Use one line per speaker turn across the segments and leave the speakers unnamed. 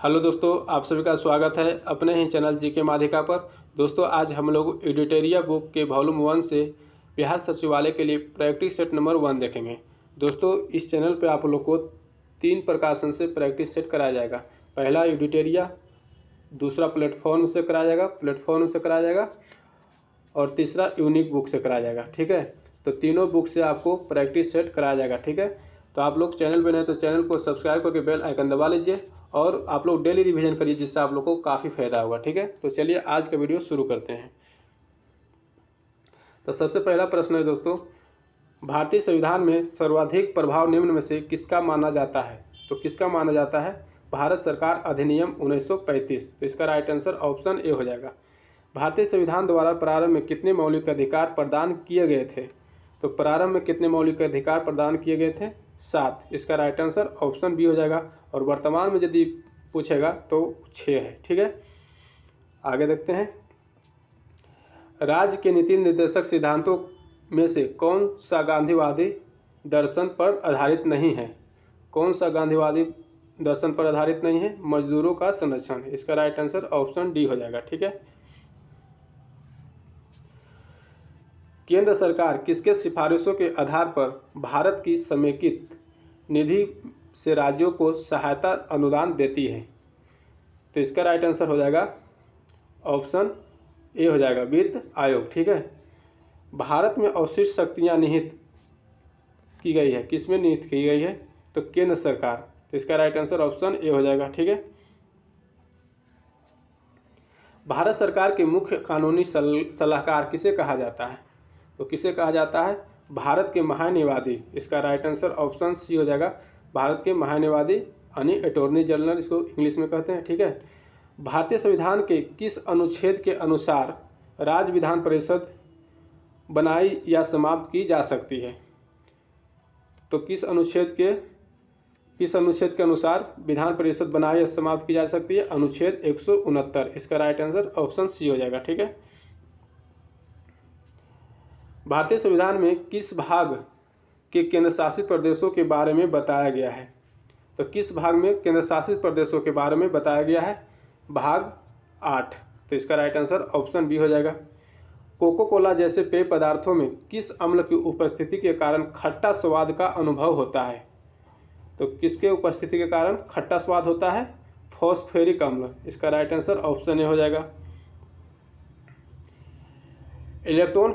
Hello दोस्तों, आप सभी का स्वागत है अपने ही चैनल जीके माध्यिका पर। दोस्तों, आज हम लोग एडिटोरिया बुक के वॉल्यूम 1 से बिहार सचिवालय के लिए प्रैक्टिस सेट नंबर 1 देखेंगे। दोस्तों, इस चैनल पे आप लोग को 3 प्रकाशन से प्रैक्टिस सेट कराया जाएगा। पहला एडिटोरिया, दूसरा प्लेटफॉर्म से कराया जाएगा और तीसरा यूनिक बुक से कराया जाएगा। ठीक है, तो तीनों बुक से आपको प्रैक्टिस सेट कराया जाएगा। ठीक है, तो आप लोग चैनल पे नए तो चैनल को सब्सक्राइब करके बेल आइकन दबा लीजिए और आप लोग डेली रिवीजन करिए, जिससे आप लोग को काफ़ी फायदा होगा। ठीक है, तो चलिए आज का वीडियो शुरू करते हैं। तो सबसे पहला प्रश्न है दोस्तों, भारतीय संविधान में सर्वाधिक प्रभाव निम्न में से किसका माना जाता है? तो किसका माना जाता है? भारत सरकार अधिनियम 1935। तो इसका राइट आंसर ऑप्शन ए हो जाएगा। भारतीय संविधान द्वारा प्रारंभ में कितने मौलिक अधिकार प्रदान किए गए थे? तो प्रारंभ में कितने मौलिक अधिकार प्रदान किए गए थे? 7। इसका राइट आंसर ऑप्शन बी हो जाएगा। और वर्तमान में यदि पूछेगा तो 6 है। ठीक है, आगे देखते हैं। राज्य के नीति निर्देशक सिद्धांतों में से कौन सा गांधीवादी दर्शन पर आधारित नहीं है? कौन सा गांधीवादी दर्शन पर आधारित नहीं है? मजदूरों का संरक्षण। इसका राइट आंसर ऑप्शन डी हो जाएगा। ठीक है, केंद्र सरकार किसके सिफारिशों के आधार पर भारत की समेकित निधि से राज्यों को सहायता अनुदान देती है? तो इसका राइट आंसर हो जाएगा ऑप्शन ए हो जाएगा, वित्त आयोग। ठीक है, भारत में अवशिष्ट शक्तियां निहित की गई है, किसमें निहित की गई है? तो केंद्र सरकार। तो इसका राइट आंसर ऑप्शन ए हो जाएगा। ठीक है, भारत सरकार के मुख्य कानूनी सलाहकार किसे कहा जाता है? तो किसे कहा जाता है? भारत के महान्यायवादी। इसका राइट आंसर ऑप्शन सी हो जाएगा, भारत के महान्यायवादी यानी अटॉर्नी जनरल इसको इंग्लिश में कहते हैं। ठीक है, भारतीय संविधान के किस अनुच्छेद के अनुसार राज्य विधान परिषद बनाई या समाप्त की जा सकती है? तो किस अनुच्छेद के अनुसार विधान परिषद बनाई या समाप्त की जा सकती है? अनुच्छेद 169। इसका राइट आंसर ऑप्शन सी हो जाएगा। ठीक है, भारतीय संविधान में किस भाग के केंद्र शासित प्रदेशों के बारे में बताया गया है? तो किस भाग में केंद्र शासित प्रदेशों के बारे में बताया गया है? भाग 8। तो इसका राइट आंसर ऑप्शन बी हो जाएगा। कोको कोला जैसे पेय पदार्थों में किस अम्ल की उपस्थिति के कारण खट्टा स्वाद का अनुभव होता है? तो किसके उपस्थिति के कारण खट्टा स्वाद होता है? फॉस्फेरिक अम्ल। इसका राइट आंसर ऑप्शन ए हो जाएगा। इलेक्ट्रॉन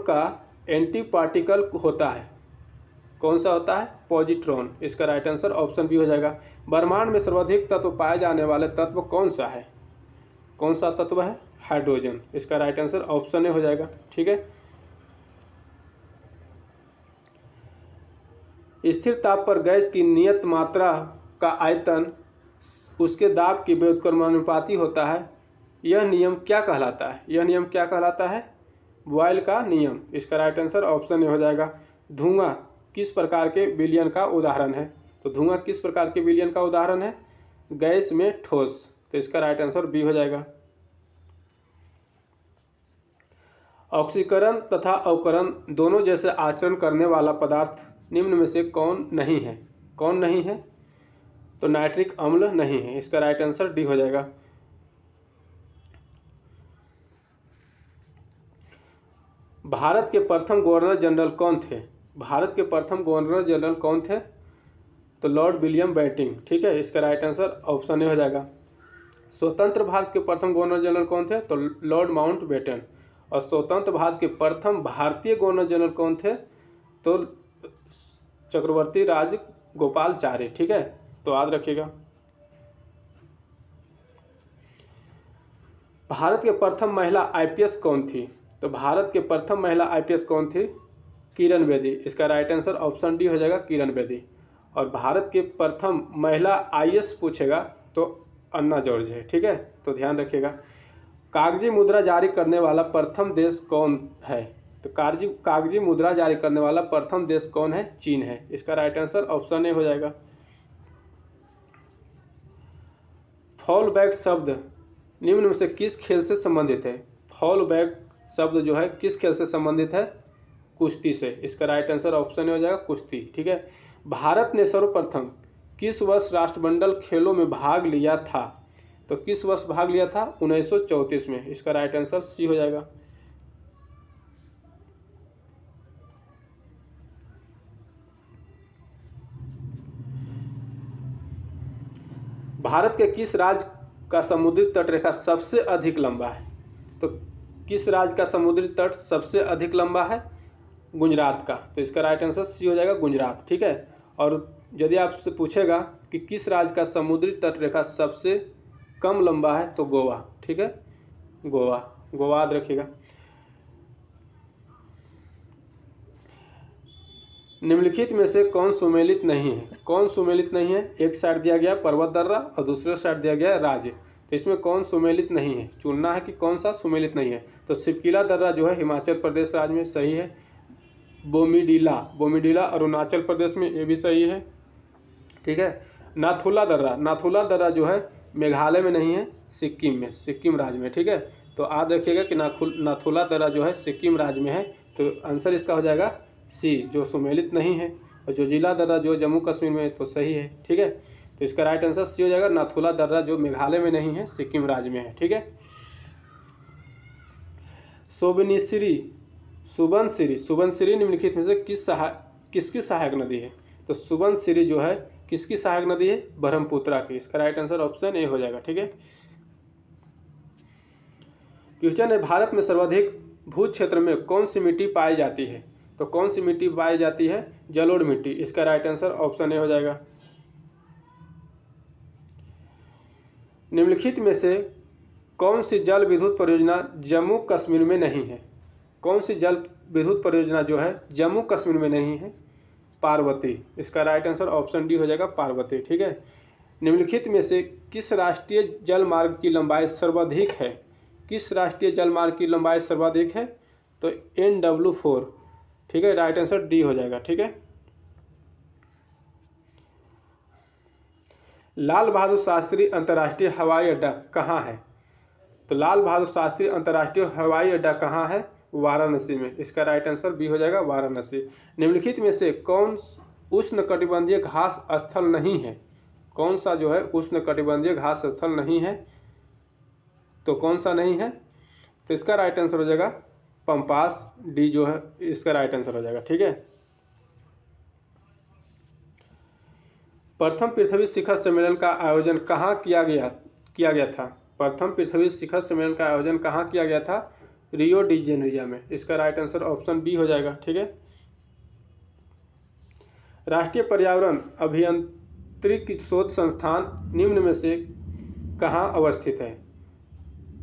का एंटी पार्टिकल होता है, कौन सा होता है? पॉजिट्रॉन। इसका राइट आंसर ऑप्शन बी हो जाएगा। ब्रह्मांड में सर्वाधिक तत्व पाए जाने वाले तत्व कौन सा है? कौन सा तत्व है? हाइड्रोजन। इसका राइट आंसर ऑप्शन ए हो जाएगा। ठीक है, स्थिर ताप पर गैस की नियत मात्रा का आयतन उसके दाब के व्युत्क्रमानुपाती होता है। यह नियम क्या कहलाता है? यह नियम क्या कहलाता है? बॉयल का नियम। इसका राइट आंसर ऑप्शन ए हो जाएगा। धुआं किस प्रकार के विलयन का उदाहरण है? तो धुआं किस प्रकार के विलयन का उदाहरण है? गैस में ठोस। तो इसका राइट आंसर बी हो जाएगा। ऑक्सीकरण तथा अवकरण दोनों जैसे आचरण करने वाला पदार्थ निम्न में से कौन नहीं है? कौन नहीं है? तो नाइट्रिक अम्ल नहीं है। इसका राइट आंसर डी हो जाएगा। भारत के प्रथम गवर्नर जनरल कौन थे? भारत के प्रथम गवर्नर जनरल कौन थे? तो लॉर्ड विलियम बेंटिंक। ठीक है, इसका राइट आंसर ऑप्शन ए हो जाएगा। स्वतंत्र भारत के प्रथम गवर्नर जनरल कौन थे? तो लॉर्ड माउंटबेटन। और स्वतंत्र भारत के प्रथम भारतीय गवर्नर जनरल कौन थे? तो चक्रवर्ती राजगोपालाचारी। ठीक है, तो याद रखिएगा। भारत के प्रथम महिला आईपीएस कौन थी? तो भारत के प्रथम महिला आईपीएस कौन थी? किरण बेदी। इसका राइट आंसर ऑप्शन डी हो जाएगा, किरण बेदी। और भारत के प्रथम महिला आईएएस पूछेगा तो अन्ना जॉर्ज है। ठीक है, तो ध्यान रखिएगा। कागजी मुद्रा जारी करने वाला प्रथम देश कौन है? तो कागजी मुद्रा जारी करने वाला प्रथम देश कौन है? चीन है। इसका राइट आंसर ऑप्शन ए हो जाएगा। फॉल बैक शब्द निम्न में से किस खेल से संबंधित है? फॉल बैक शब्द जो है किस खेल से संबंधित है? कुश्ती से। इसका राइट आंसर ऑप्शन ए हो जाएगा, कुश्ती। ठीक है, भारत ने सर्वप्रथम किस वर्ष राष्ट्रमंडल खेलों में भाग लिया था? तो किस वर्ष भाग लिया था? 1934 में। इसका राइट आंसर सी हो जाएगा। भारत के किस राज्य का समुद्री तट रेखा सबसे अधिक लंबा है? तो किस राज्य का समुद्री तट सबसे अधिक लंबा है? गुजरात का। तो इसका राइट आंसर सी हो जाएगा, गुजरात। ठीक है। और यदि आपसे पूछेगा कि किस राज्य का समुद्री तट रेखा सबसे कम लंबा है, तो गोवा। ठीक है, गोवा, गोवा याद रखिएगा। निम्नलिखित में से कौन सुमेलित नहीं है? कौन सुमेलित नहीं है? एक साइड दिया गया पर्वत दर्रा और दूसरे साइड दिया गया राज्य। तो इसमें कौन सुमेलित नहीं है? चुनना है कि कौन सा सुमेलित नहीं है। तो सिपकिला दर्रा जो है हिमाचल प्रदेश राज्य में, सही है। बोमीडीला, बोमीडीला अरुणाचल प्रदेश में, ये भी सही है। ठीक है। नाथुला दर्रा, नाथुला दर्रा जो है मेघालय में नहीं है, सिक्किम में, सिक्किम राज्य में। ठीक है। तो याद रखिएगा कि नाथुला दर्रा जो है सिक्किम राज्य में है। तो आंसर इसका हो जाएगा सी, जो सुमेलित नहीं है। और जो जिला दर्रा जो जम्मू कश्मीर में है, तो सही है। ठीक है। तो इसका राइट आंसर सी हो जाएगा, नाथुला दर्रा जो मेघालय में नहीं है, सिक्किम राज्य में है। ठीक है। सुबनसिरी, सुबनसिरी निम्नलिखित में से किसकी सहायक नदी है? तो सुबनसिरी जो है किसकी सहायक नदी है? ब्रह्मपुत्रा की। इसका राइट आंसर ऑप्शन ए हो जाएगा। ठीक है। क्वेश्चन है, भारत में सर्वाधिक भू क्षेत्र में कौन सी मिट्टी पाई जाती है? तो कौन सी मिट्टी पाई जाती है? जलोढ़ मिट्टी। इसका राइट आंसर ऑप्शन ए हो जाएगा। निम्नलिखित में से कौन सी जल विद्युत परियोजना जम्मू कश्मीर में नहीं है? कौन सी जल विद्युत परियोजना जो है जम्मू कश्मीर में नहीं है? पार्वती। इसका राइट आंसर ऑप्शन डी हो जाएगा, पार्वती। ठीक है। निम्नलिखित में से किस राष्ट्रीय जल मार्ग की लंबाई सर्वाधिक है? किस राष्ट्रीय जल मार्ग की लंबाई सर्वाधिक है? तो NW4। ठीक है, राइट आंसर डी हो जाएगा। ठीक है। लाल बहादुर शास्त्री अंतर्राष्ट्रीय हवाई अड्डा कहाँ है? तो लाल बहादुर शास्त्री अंतर्राष्ट्रीय हवाई अड्डा कहाँ है? वाराणसी में। इसका राइट आंसर बी हो जाएगा, वाराणसी। निम्नलिखित में से कौन उष्णकटिबंधीय घास स्थल नहीं है? कौन सा जो है उष्णकटिबंधीय घास स्थल नहीं है? तो कौन सा नहीं है? तो इसका राइट आंसर हो जाएगा पंपास, डी जो है इसका राइट आंसर हो जाएगा। ठीक है। प्रथम पृथ्वी शिखर सम्मेलन का आयोजन कहाँ किया गया था? प्रथम पृथ्वी शिखर सम्मेलन का आयोजन कहाँ किया गया था? रियो डी जेनेरियो में। इसका राइट आंसर ऑप्शन बी हो जाएगा। ठीक है। राष्ट्रीय पर्यावरण अभियांत्रिकी शोध संस्थान निम्न में से कहाँ अवस्थित है?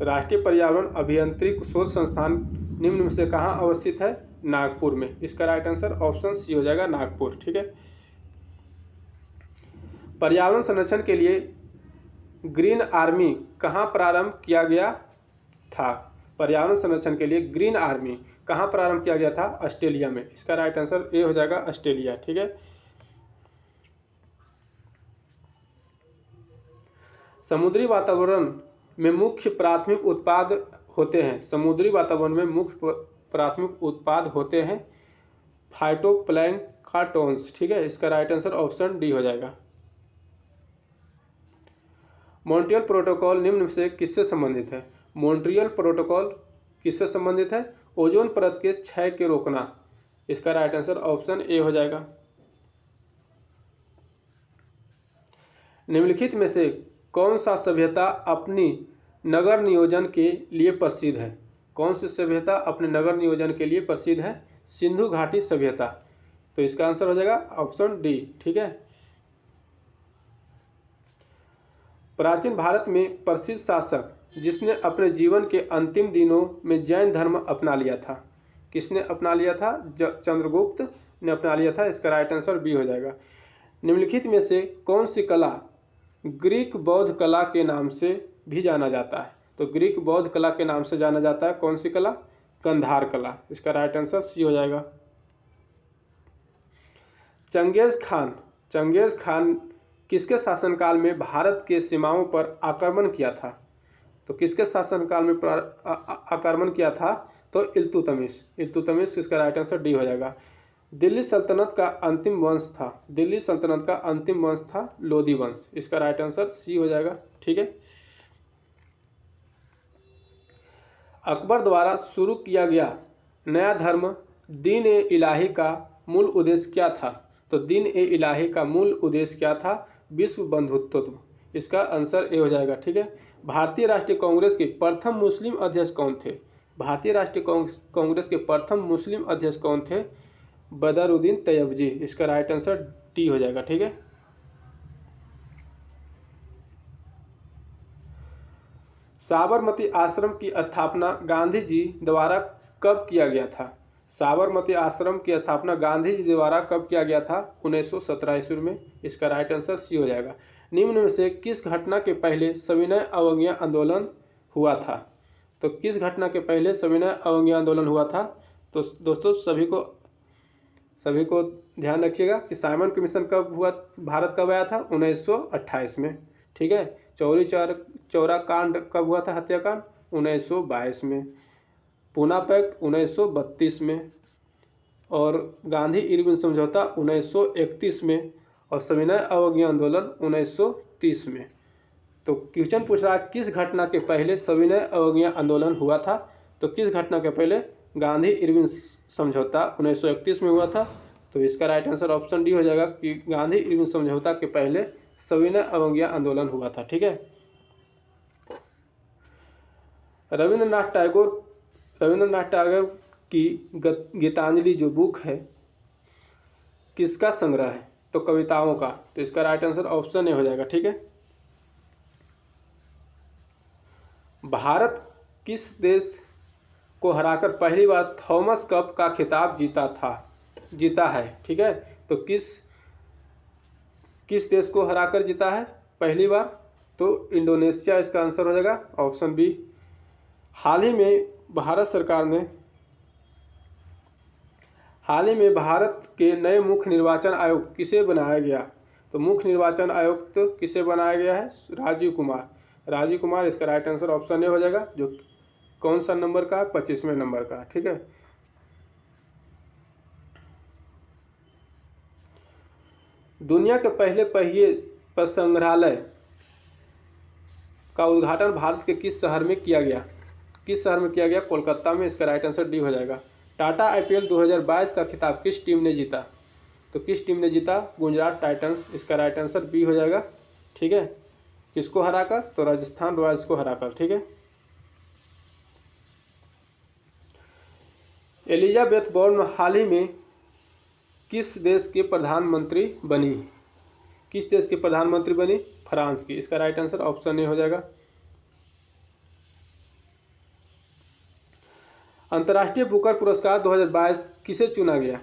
राष्ट्रीय पर्यावरण अभियांत्रिकी शोध संस्थान निम्न में से कहाँ अवस्थित है? नागपुर में। इसका राइट आंसर ऑप्शन सी हो जाएगा, नागपुर। ठीक है। पर्यावरण संरक्षण के लिए ग्रीन आर्मी कहाँ प्रारंभ किया गया था? पर्यावरण संरक्षण के लिए ग्रीन आर्मी कहाँ प्रारंभ किया गया था? ऑस्ट्रेलिया में। इसका राइट आंसर ए हो जाएगा, ऑस्ट्रेलिया। ठीक है। समुद्री वातावरण में मुख्य प्राथमिक उत्पाद होते हैं। समुद्री वातावरण में मुख्य प्राथमिक उत्पाद होते हैं फाइटोप्लैंक्टन्स। ठीक है। इसका राइट आंसर ऑप्शन डी हो जाएगा। मॉन्ट्रियल प्रोटोकॉल निम्न से किससे संबंधित है? मॉन्ट्रियल प्रोटोकॉल किससे संबंधित है? ओजोन परत के क्षय के रोकना। इसका राइट आंसर ऑप्शन ए हो जाएगा। निम्नलिखित में से कौन सा सभ्यता अपनी नगर नियोजन के लिए प्रसिद्ध है? कौन सी सभ्यता अपने नगर नियोजन के लिए प्रसिद्ध है? सिंधु घाटी सभ्यता। तो इसका आंसर हो जाएगा ऑप्शन डी। ठीक है। प्राचीन भारत में प्रसिद्ध शासक जिसने अपने जीवन के अंतिम दिनों में जैन धर्म अपना लिया था, किसने अपना लिया था? चंद्रगुप्त ने अपना लिया था। इसका राइट आंसर बी हो जाएगा। निम्नलिखित में से कौन सी कला ग्रीक बौद्ध कला के नाम से भी जाना जाता है? तो ग्रीक बौद्ध कला के नाम से जाना जाता है कौन सी कला? कंधार कला। इसका राइट आंसर सी हो जाएगा। चंगेज खान किसके शासनकाल में भारत के सीमाओं पर आक्रमण किया था? तो किसके शासनकाल में आक्रमण किया था? तो इल्तुतमिश। इसका राइट आंसर डी हो जाएगा। दिल्ली सल्तनत का अंतिम वंश था, दिल्ली सल्तनत का अंतिम वंश था लोधी वंश। इसका राइट आंसर सी हो जाएगा। ठीक है। अकबर द्वारा शुरू किया गया नया धर्म दीन ए इलाही का मूल उद्देश्य क्या था? तो दीन ए इलाही का मूल उद्देश्य क्या था? विश्व बंधुत्व। इसका आंसर ए हो जाएगा। ठीक है। भारतीय राष्ट्रीय कांग्रेस के प्रथम मुस्लिम अध्यक्ष कौन थे? भारतीय राष्ट्रीय कांग्रेस के प्रथम मुस्लिम अध्यक्ष कौन थे? बदरुद्दीन तैयबजी। इसका राइट आंसर डी हो जाएगा। ठीक है। साबरमती आश्रम की स्थापना गांधी जी द्वारा कब किया गया था? साबरमती आश्रम की स्थापना गांधी जी द्वारा कब किया गया था? 1917 ईस्वी में। इसका राइट आंसर सी हो जाएगा। निम्न में से किस घटना के पहले सविनय अवज्ञा आंदोलन हुआ था? तो किस घटना के पहले सविनय अवज्ञा आंदोलन हुआ था? तो दोस्तों सभी को ध्यान रखिएगा कि साइमन कमीशन कब हुआ, भारत कब आया था? 1928 में। ठीक है। चौरी चौरा कांड कब हुआ था, हत्याकांड? 1922 में। पूना पैक्ट 1932 में, और गांधी इरविन समझौता 1931 में, और सविनय अवज्ञा आंदोलन 1930 में। तो क्वेश्चन पूछ रहा है किस घटना के पहले सविनय अवज्ञा आंदोलन हुआ था? तो किस घटना के पहले? गांधी इरविन समझौता 1931 में हुआ था। तो इसका राइट आंसर ऑप्शन डी हो जाएगा कि गांधी इरविन समझौता के पहले सविनय अवज्ञा आंदोलन हुआ था। ठीक है। रविंद्रनाथ टैगोर की गीतांजलि जो बुक है किसका संग्रह है? तो कविताओं का। तो इसका राइट आंसर ऑप्शन ए हो जाएगा। ठीक है। भारत किस देश को हराकर पहली बार थॉमस कप का खिताब जीता है? ठीक है। तो किस देश को हराकर जीता है पहली बार? तो इंडोनेशिया इसका आंसर हो जाएगा, ऑप्शन बी। हाल ही में भारत के नए मुख्य निर्वाचन आयुक्त किसे बनाया गया? तो मुख्य निर्वाचन आयुक्त किसे बनाया गया है? राजीव कुमार। इसका राइट आंसर ऑप्शन ए हो जाएगा, जो कौन सा नंबर का है? 25वें नंबर का। ठीक है। दुनिया के पहले पहिए पर संग्रहालय का उद्घाटन भारत के किस शहर में किया गया? कोलकाता में। इसका राइट आंसर डी हो जाएगा। टाटा आईपीएल 2022 का खिताब किस टीम ने जीता? तो किस टीम ने जीता? गुजरात टाइटंस। इसका राइट आंसर बी हो जाएगा। ठीक है। किसको हराकर? तो राजस्थान रॉयल्स को हराकर। ठीक है। एलिजाबेथ बोर्न हाल ही में किस देश के प्रधानमंत्री बनी? फ्रांस की। इसका राइट आंसर ऑप्शन ए हो जाएगा। अंतर्राष्ट्रीय बुकर पुरस्कार 2022 किसे चुना गया?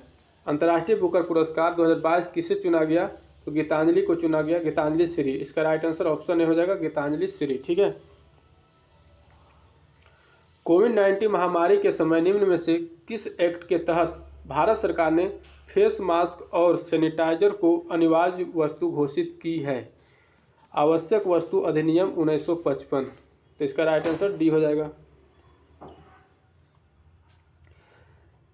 अंतर्राष्ट्रीय बुकर पुरस्कार 2022 किसे चुना गया? तो गीतांजलि को चुना गया, गीतांजलि श्री। इसका राइट आंसर ऑप्शन ए हो जाएगा, गीतांजलि श्री। ठीक है। कोविड-19 महामारी के समय निम्न में से किस एक्ट के तहत भारत सरकार ने फेस मास्क और सैनिटाइजर को अनिवार्य वस्तु घोषित की है? आवश्यक वस्तु अधिनियम 1955। तो इसका राइट आंसर डी हो जाएगा।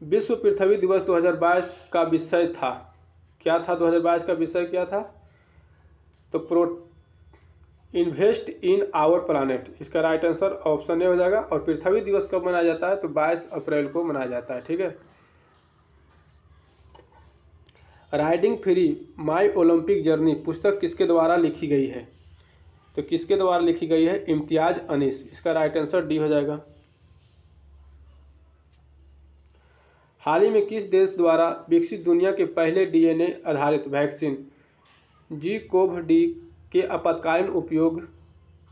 विश्व पृथ्वी दिवस 2022 का विषय था क्या था? 2022 का विषय क्या था? तो इन्वेस्ट इन आवर प्लानेट। इसका राइट आंसर ऑप्शन ए हो जाएगा। और पृथ्वी दिवस कब मनाया जाता है? तो 22 अप्रैल को मनाया जाता है। ठीक है। राइडिंग फ्री माई ओलंपिक जर्नी पुस्तक किसके द्वारा लिखी गई है? तो किसके द्वारा लिखी गई है? इम्तियाज अनीस। इसका राइट आंसर डी हो जाएगा। हाल ही में किस देश द्वारा विकसित दुनिया के पहले डीएनए आधारित वैक्सीन जी-कोव-डी के आपातकालीन उपयोग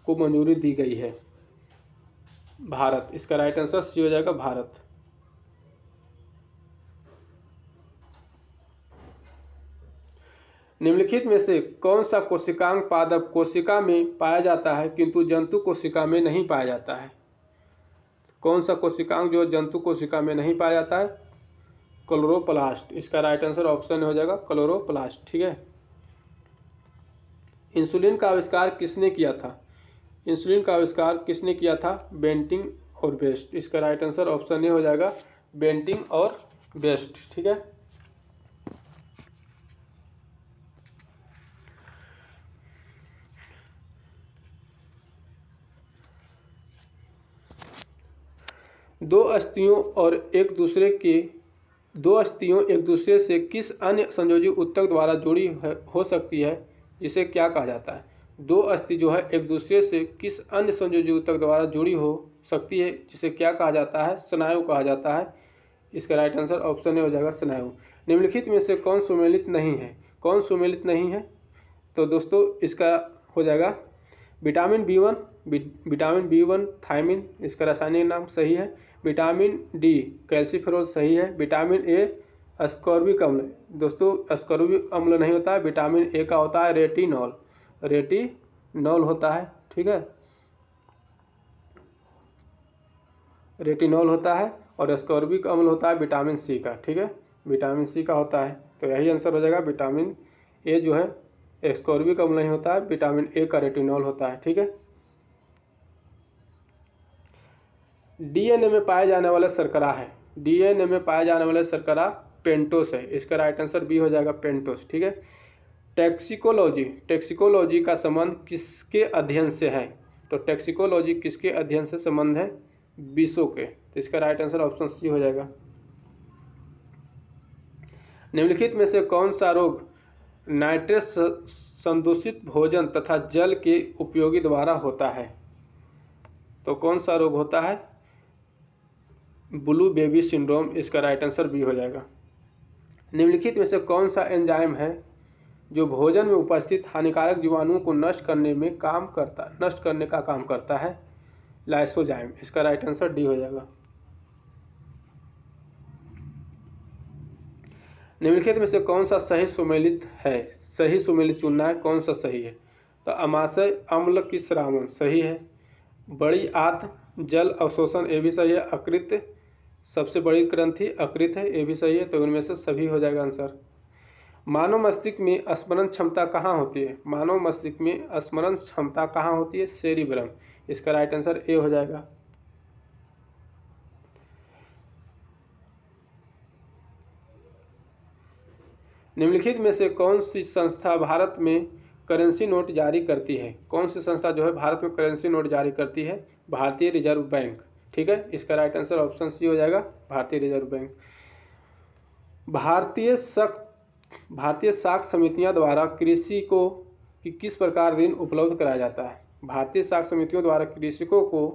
को मंजूरी दी गई है? भारत। इसका राइट आंसर सी हो जाएगा, भारत। निम्नलिखित में से कौन सा कोशिकांग पादप कोशिका में पाया जाता है किंतु जंतु कोशिका में नहीं पाया जाता है? कौन सा कोशिकांग जो जंतु कोशिका में नहीं पाया जाता है? क्लोरोप्लास्ट। इसका राइट आंसर ऑप्शन हो जाएगा, क्लोरोप्लास्ट। ठीक है। इंसुलिन का आविष्कार किसने किया था? बेंटिंग और बेस्ट। इसका राइट आंसर ऑप्शन ए हो जाएगा, बेंटिंग और बेस्ट। ठीक है। दो अस्थियों एक दूसरे से किस अन्य संयोजी ऊतक द्वारा जुड़ी हो सकती है, जिसे क्या कहा जाता है? दो अस्थि जो है एक दूसरे से किस अन्य संयोजी ऊतक द्वारा जुड़ी हो सकती है, जिसे क्या कहा जाता है? स्नायु कहा जाता है। इसका राइट आंसर ऑप्शन ए हो जाएगा, स्नायु। निम्नलिखित में से कौन सुमेलित नहीं है? कौन सुमेलित नहीं है? तो दोस्तों इसका हो जाएगा vitamin B1, vitamin B1 thiamine, इसका रासायनिक नाम सही है। विटामिन डी कैल्सीफेरोल सही है। विटामिन ए अस्कॉर्बिक अम्ल, दोस्तों अस्कॉर्बिक अम्ल नहीं होता है, विटामिन ए का होता है रेटिनॉल, रेटिनॉल होता है, ठीक है, रेटिनॉल होता है। और अस्कॉर्बिक अम्ल होता है विटामिन सी का, ठीक है, विटामिन सी का होता है। तो यही आंसर हो जाएगा, विटामिन ए जो है एस्कॉर्बिक अम्ल नहीं होता है, विटामिन ए का रेटिनॉल होता है, ठीक है। डीएनए में पाया जाने वाला शर्करा है, डीएनए में पाया जाने वाला शर्करा पेंटोस है। इसका राइट आंसर बी हो जाएगा, पेंटोस, ठीक है। टैक्सिकोलॉजी का संबंध किसके अध्ययन से है? तो टैक्सिकोलॉजी किसके अध्ययन से संबंध है? विषों के। तो इसका राइट आंसर ऑप्शन सी हो जाएगा। निम्नलिखित में से कौन सा रोग नाइट्रस संदूषित भोजन तथा जल के उपयोगी द्वारा होता है? तो कौन सा रोग होता है? Blue baby syndrome. इसका राइट आंसर बी हो जाएगा। निम्नलिखित में से कौन सा एंजाइम है जो भोजन में उपस्थित हानिकारक जीवाणुओं को नष्ट करने का काम करता है? लाइसोजाइम। इसका राइट आंसर डी हो जाएगा। निम्नलिखित में से कौन सा सही सुमेलित है? सही सुमेलित चुनना है, कौन सा सही है? तो अमाशय अम्ल की श्रावण सही है। बड़ी आंत जल अवशोषण, ये भी सही है। अकृत सबसे बड़ी ग्रंथि अकृत है, ये भी सही है। तो उनमें से सभी हो जाएगा आंसर। मानव मस्तिष्क में स्मरण क्षमता कहाँ होती है? मानव मस्तिष्क में स्मरण क्षमता कहाँ होती है? सेरिब्रम। इसका राइट आंसर ए हो जाएगा। निम्नलिखित में से कौन सी संस्था भारत में करेंसी नोट जारी करती है? कौन सी संस्था जो है भारत में करेंसी नोट जारी करती है? भारतीय रिजर्व बैंक, ठीक है। इसका राइट आंसर ऑप्शन सी हो जाएगा, भारतीय रिजर्व बैंक। भारतीय साख समितियां द्वारा कृषि को किस प्रकार ऋण उपलब्ध कराया जाता है? भारतीय साख समितियों द्वारा कृषकों को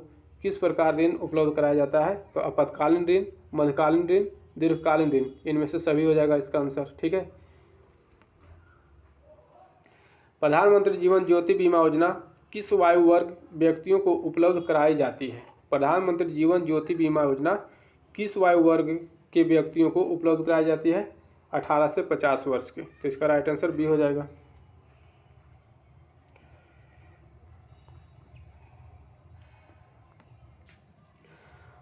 किस प्रकार ऋण उपलब्ध कराया जाता है? तो आपातकालीन ऋण, मध्यकालीन ऋण, दीर्घकालीन ऋण, इनमें से सभी हो जाएगा इसका आंसर, ठीक है। प्रधानमंत्री जीवन ज्योति बीमा योजना किस आयु वर्ग व्यक्तियों को उपलब्ध कराई जाती है? प्रधानमंत्री जीवन ज्योति बीमा योजना किस आयु वर्ग के व्यक्तियों को उपलब्ध कराई जाती है? 18 से 50 वर्ष के। तो इसका राइट आंसर बी हो जाएगा।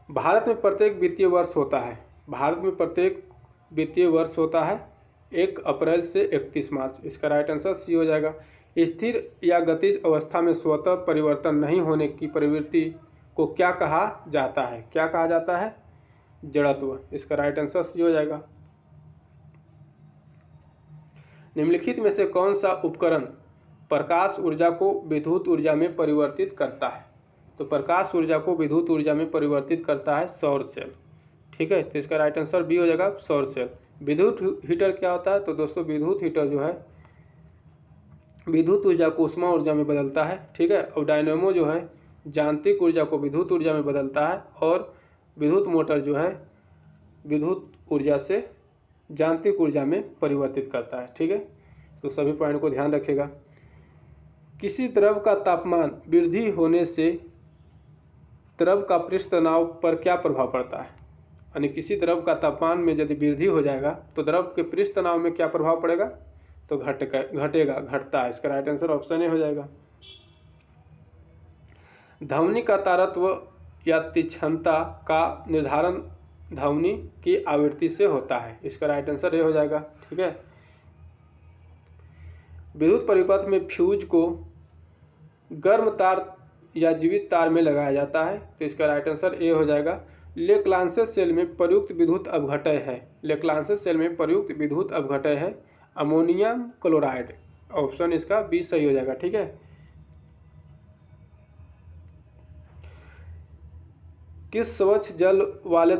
भारत में प्रत्येक वित्तीय वर्ष होता है, भारत में प्रत्येक वित्तीय वर्ष होता है 1 अप्रैल से 31 मार्च। इसका राइट आंसर सी हो जाएगा। स्थिर या गतिज अवस्था में स्वतः परिवर्तन नहीं होने की प्रवृत्ति को क्या कहा जाता है? क्या कहा जाता है? जड़त्व। इसका राइट आंसर सी हो जाएगा। निम्नलिखित में से कौन सा उपकरण प्रकाश ऊर्जा को विद्युत ऊर्जा में परिवर्तित करता है? तो प्रकाश ऊर्जा को विद्युत ऊर्जा में परिवर्तित करता है सौर सेल, ठीक है। तो इसका राइट आंसर बी हो जाएगा, सौर सेल। विद्युत हीटर क्या होता है? तो दोस्तों विद्युत हीटर जो है विद्युत ऊर्जा को ऊष्मा ऊर्जा में बदलता है, ठीक है। और डायनेमो जो है यांत्रिक ऊर्जा को विद्युत ऊर्जा में बदलता है। और विद्युत मोटर जो है विद्युत ऊर्जा से यांत्रिक ऊर्जा में परिवर्तित करता है, ठीक है। तो सभी पॉइंट को ध्यान रखिएगा। किसी द्रव का तापमान वृद्धि होने से द्रव का पृष्ठ तनाव पर क्या प्रभाव पड़ता है? यानी किसी द्रव का तापमान में यदि वृद्धि हो जाएगा तो द्रव के पृष्ठ तनाव में क्या प्रभाव पड़ेगा? तो घटता है। इसका राइट आंसर ऑप्शन ए हो जाएगा। ध्वनि का तारत्व या तीक्ष्णता का निर्धारण ध्वनि की आवृत्ति से होता है। इसका राइट आंसर ए हो जाएगा, ठीक है। विद्युत परिपथ में फ्यूज को गर्म तार या जीवित तार में लगाया जाता है। तो इसका राइट आंसर ए हो जाएगा। लेक्लांसेस सेल में प्रयुक्त विद्युत अपघटय है, लेक्लांसेस सेल में प्रयुक्त विद्युत अपघटय है अमोनियम क्लोराइड। ऑप्शन इसका बी सही हो जाएगा, ठीक है। किस स्वच्छ जल वाले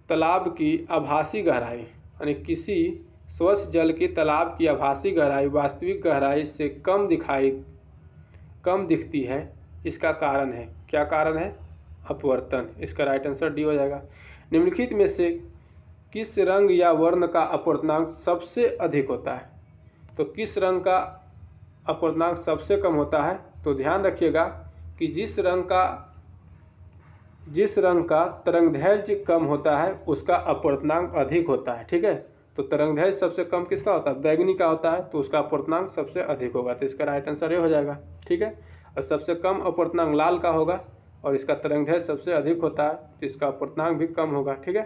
तालाब की आभासी गहराई, यानी किसी स्वच्छ जल की तालाब की आभासी गहराई वास्तविक गहराई से कम दिखती है, इसका कारण है, क्या कारण है? अपवर्तन। इसका राइट आंसर डी हो जाएगा। निम्नलिखित में से किस रंग या वर्ण का अपवर्तनांक सबसे अधिक होता है? तो किस रंग का अपवर्तनांक सबसे कम होता है? तो ध्यान रखिएगा कि जिस रंग का तरंगदैर्घ्य कम होता है उसका अपवर्तनांक अधिक होता है। ठीक है, तो तरंगदैर्घ्य सबसे कम किसका होता है? बैगनी का होता है, तो उसका अपवर्तनांक सबसे अधिक होगा। तो इसका राइट आंसर ये हो जाएगा। ठीक है, और सबसे कम अपवर्तनांक लाल का होगा और इसका तरंगदैर्घ्य सबसे अधिक होता है, तो इसका अपवर्तनांक भी कम होगा। ठीक है,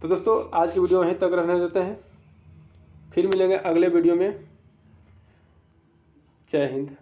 तो दोस्तों आज की वीडियो यहीं तक रहने देते हैं, फिर मिलेंगे अगले वीडियो में। जय हिंद।